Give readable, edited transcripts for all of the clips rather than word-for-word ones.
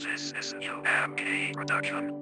This is a UMK production.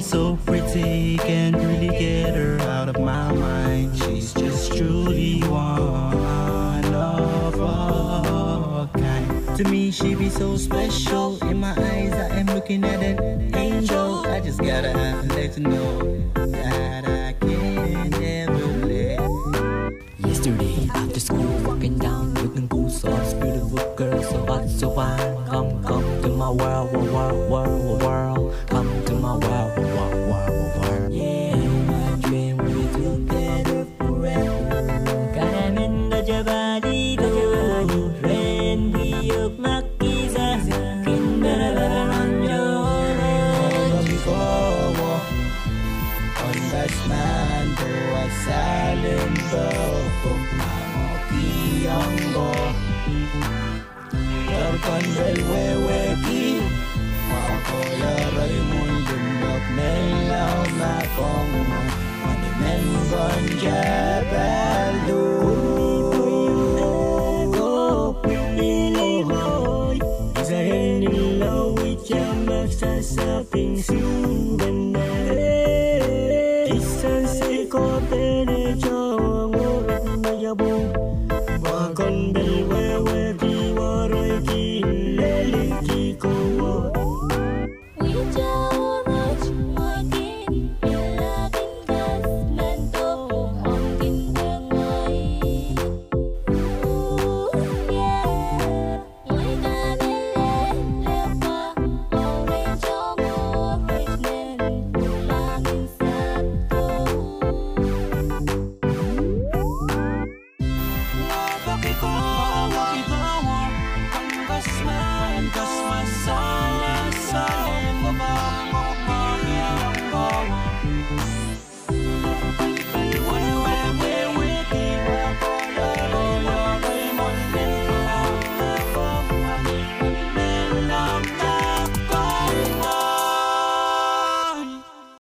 So pretty, can't really get her out of my mind. She's just truly one of a kind. To me, she be so special. In my eyes, I am looking at an angel. I just gotta let you know that I can never let. Yesterday, after school, walking down, looking cool, so beautiful girl, so hot, so fine. Come to my world, world. Come to my world. Yeah, my dream we together forever. Cause in the Jabadi go, friend we up Makiza, Kindara on your before on that man to a silent bell, mwokil. Terkandil weweki Makoyaray mundin Magmelaw na kong Manimen ganja